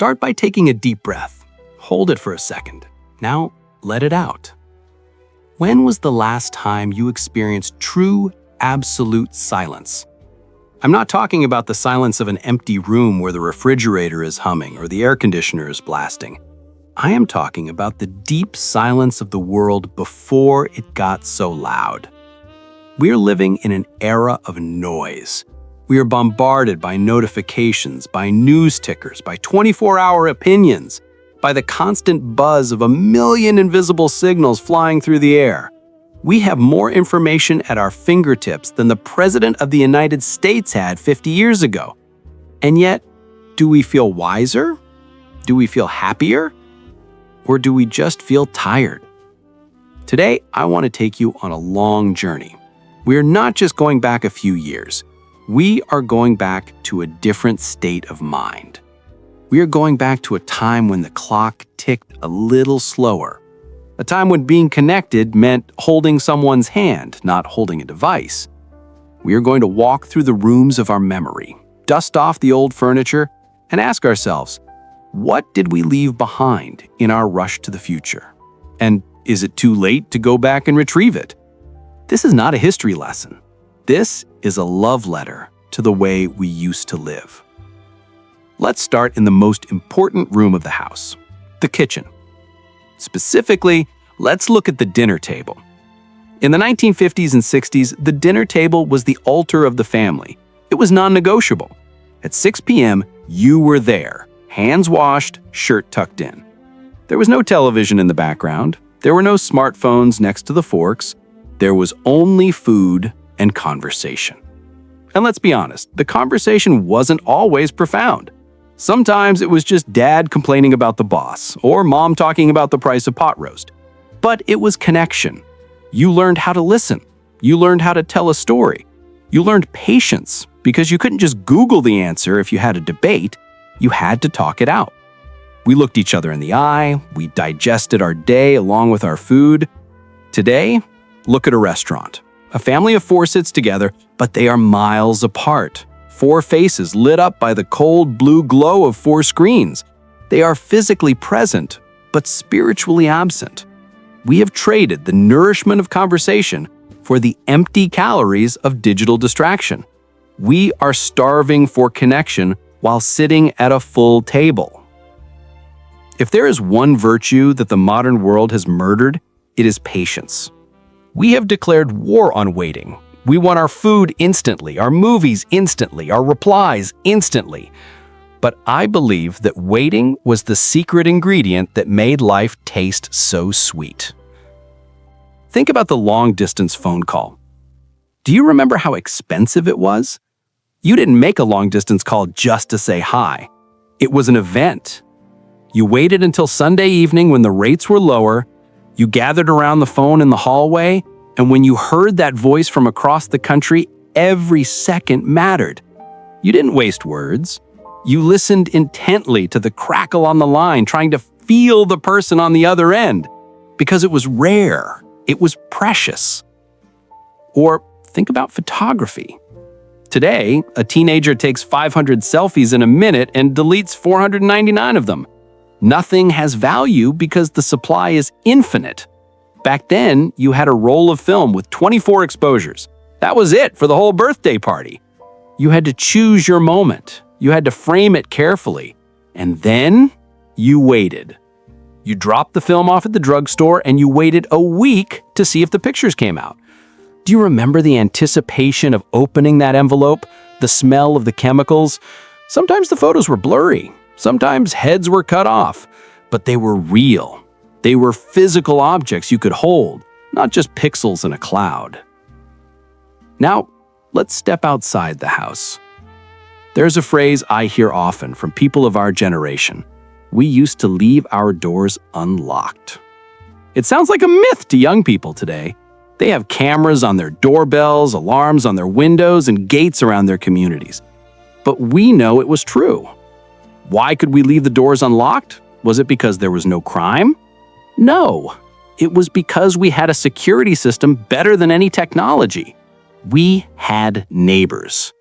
Start by taking a deep breath. Hold it for a second. Now, let it out. When was the last time you experienced true, absolute silence? I'm not talking about the silence of an empty room where the refrigerator is humming or the air conditioner is blasting. I am talking about the deep silence of the world before it got so loud. We're living in an era of noise. We are bombarded by notifications, by news tickers, by 24-hour opinions, by the constant buzz of a million invisible signals flying through the air. We have more information at our fingertips than the President of the United States had 50 years ago. And yet, do we feel wiser? Do we feel happier? Or do we just feel tired? Today, I want to take you on a long journey. We are not just going back a few years. We are going back to a different state of mind. We are going back to a time when the clock ticked a little slower. A time when being connected meant holding someone's hand, not holding a device. We are going to walk through the rooms of our memory, dust off the old furniture, and ask ourselves, what did we leave behind in our rush to the future? And is it too late to go back and retrieve it? This is not a history lesson. This is a love letter to the way we used to live. Let's start in the most important room of the house, the kitchen. Specifically, let's look at the dinner table. In the 1950s and 60s, the dinner table was the altar of the family. It was non-negotiable. At 6 p.m., you were there, hands washed, shirt tucked in. There was no television in the background. There were no smartphones next to the forks. There was only food and conversation. And let's be honest, the conversation wasn't always profound. Sometimes it was just dad complaining about the boss, or mom talking about the price of pot roast. But it was connection. You learned how to listen. You learned how to tell a story. You learned patience, because you couldn't just Google the answer if you had a debate. You had to talk it out. We looked each other in the eye. We digested our day along with our food. Today, look at a restaurant. A family of 4 sits together, but they are miles apart. 4 faces lit up by the cold blue glow of 4 screens. They are physically present, but spiritually absent. We have traded the nourishment of conversation for the empty calories of digital distraction. We are starving for connection while sitting at a full table. If there is one virtue that the modern world has murdered, it is patience. We have declared war on waiting. We want our food instantly, our movies instantly, our replies instantly. But I believe that waiting was the secret ingredient that made life taste so sweet. Think about the long-distance phone call. Do you remember how expensive it was? You didn't make a long-distance call just to say hi. It was an event. You waited until Sunday evening when the rates were lower. You gathered around the phone in the hallway, and when you heard that voice from across the country, every second mattered. You didn't waste words. You listened intently to the crackle on the line, trying to feel the person on the other end, because it was rare. It was precious. Or think about photography. Today, a teenager takes 500 selfies in a minute and deletes 499 of them. Nothing has value because the supply is infinite. Back then, you had a roll of film with 24 exposures. That was it for the whole birthday party. You had to choose your moment. You had to frame it carefully. And then you waited. You dropped the film off at the drugstore and you waited a week to see if the pictures came out. Do you remember the anticipation of opening that envelope? The smell of the chemicals? Sometimes the photos were blurry. Sometimes heads were cut off. But they were real. They were physical objects you could hold, not just pixels in a cloud. Now, let's step outside the house. There's a phrase I hear often from people of our generation. We used to leave our doors unlocked. It sounds like a myth to young people today. They have cameras on their doorbells, alarms on their windows, and gates around their communities. But we know it was true. Why could we leave the doors unlocked? Was it because there was no crime? No, it was because we had a security system better than any technology. We had neighbors.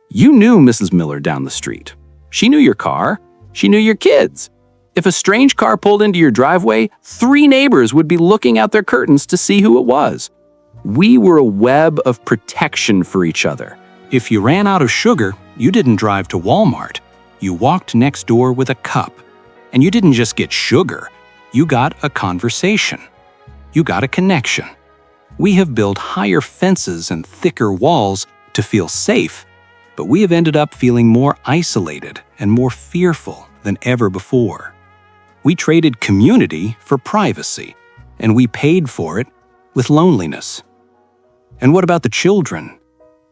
You knew Mrs. Miller down the street. She knew your car. She knew your kids. If a strange car pulled into your driveway, 3 neighbors would be looking out their curtains to see who it was. We were a web of protection for each other. If you ran out of sugar, you didn't drive to Walmart. You walked next door with a cup. And you didn't just get sugar, you got a conversation. You got a connection. We have built higher fences and thicker walls to feel safe, but we have ended up feeling more isolated and more fearful than ever before. We traded community for privacy, and we paid for it with loneliness. And what about the children?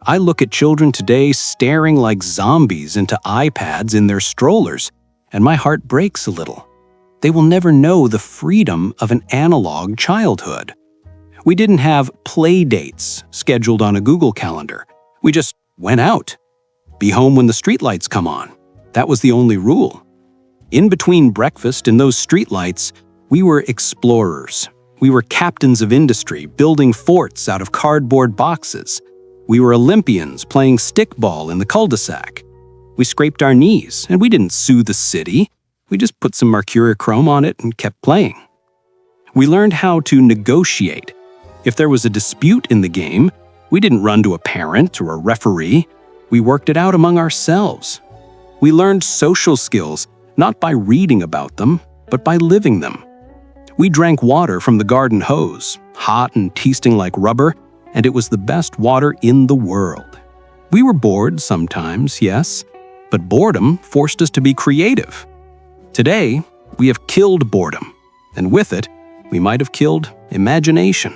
I look at children today staring like zombies into iPads in their strollers, and my heart breaks a little. They will never know the freedom of an analog childhood. We didn't have play dates scheduled on a Google Calendar. We just went out. Be home when the streetlights come on. That was the only rule. In between breakfast and those streetlights, we were explorers. We were captains of industry, building forts out of cardboard boxes. We were Olympians playing stickball in the cul-de-sac. We scraped our knees, and we didn't sue the city. We just put some mercurochrome on it and kept playing. We learned how to negotiate. If there was a dispute in the game, we didn't run to a parent or a referee. We worked it out among ourselves. We learned social skills, not by reading about them, but by living them. We drank water from the garden hose, hot and tasting like rubber, and it was the best water in the world. We were bored sometimes, yes, but boredom forced us to be creative. Today, we have killed boredom, and with it, we might have killed imagination.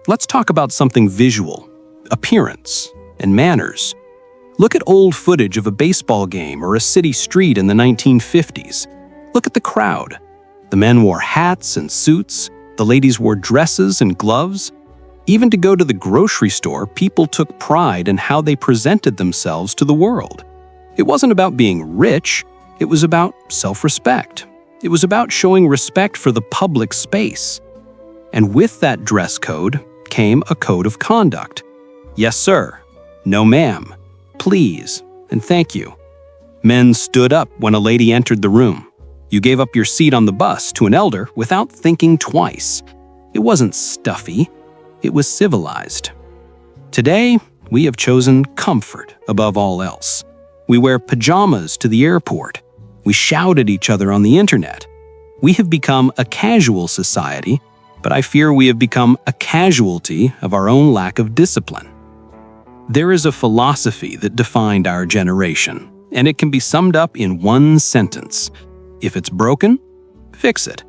Let's talk about something visual, appearance, and manners. Look at old footage of a baseball game or a city street in the 1950s. Look at the crowd. The men wore hats and suits, the ladies wore dresses and gloves. Even to go to the grocery store, people took pride in how they presented themselves to the world. It wasn't about being rich, it was about self-respect. It was about showing respect for the public space. And with that dress code came a code of conduct. Yes, sir. No, ma'am. Please, and thank you. Men stood up when a lady entered the room. You gave up your seat on the bus to an elder without thinking twice. It wasn't stuffy. It was civilized. Today, we have chosen comfort above all else. We wear pajamas to the airport. We shout at each other on the internet. We have become a casual society, but I fear we have become a casualty of our own lack of discipline. There is a philosophy that defined our generation, and it can be summed up in one sentence. If it's broken, fix it.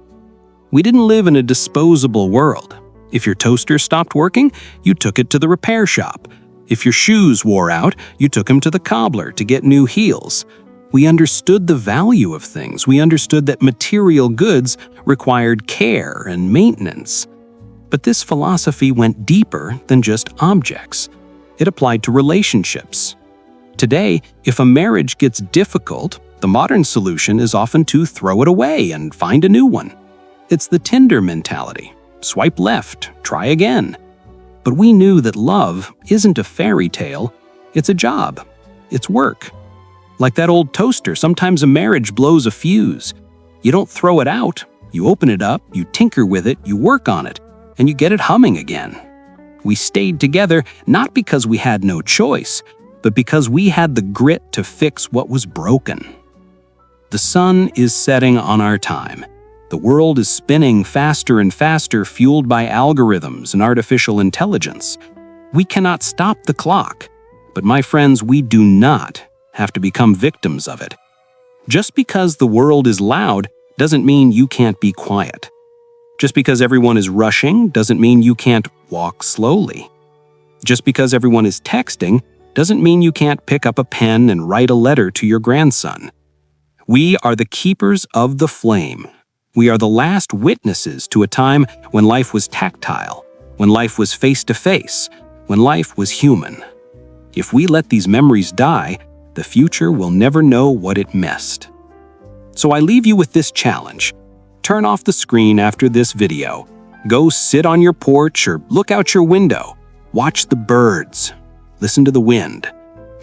We didn't live in a disposable world. If your toaster stopped working, you took it to the repair shop. If your shoes wore out, you took them to the cobbler to get new heels. We understood the value of things. We understood that material goods required care and maintenance. But this philosophy went deeper than just objects. It applied to relationships. Today, if a marriage gets difficult, the modern solution is often to throw it away and find a new one. It's the Tinder mentality. Swipe left, try again. But we knew that love isn't a fairy tale, it's a job, it's work. Like that old toaster, sometimes a marriage blows a fuse. You don't throw it out, you open it up, you tinker with it, you work on it, and you get it humming again. We stayed together not because we had no choice, but because we had the grit to fix what was broken. The sun is setting on our time. The world is spinning faster and faster, fueled by algorithms and artificial intelligence. We cannot stop the clock, but my friends, we do not have to become victims of it. Just because the world is loud doesn't mean you can't be quiet. Just because everyone is rushing doesn't mean you can't walk slowly. Just because everyone is texting doesn't mean you can't pick up a pen and write a letter to your grandson. We are the keepers of the flame. We are the last witnesses to a time when life was tactile, when life was face-to-face, when life was human. If we let these memories die, the future will never know what it missed. So I leave you with this challenge. Turn off the screen after this video. Go sit on your porch or look out your window. Watch the birds. Listen to the wind.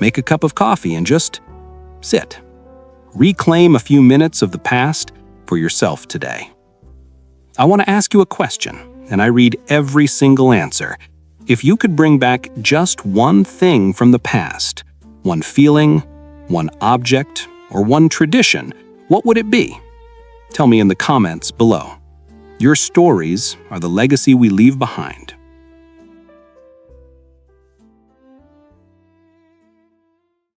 Make a cup of coffee and just sit. Reclaim a few minutes of the past for yourself today. I want to ask you a question, and I read every single answer. If you could bring back just one thing from the past, one feeling, one object, or one tradition, what would it be? Tell me in the comments below. Your stories are the legacy we leave behind.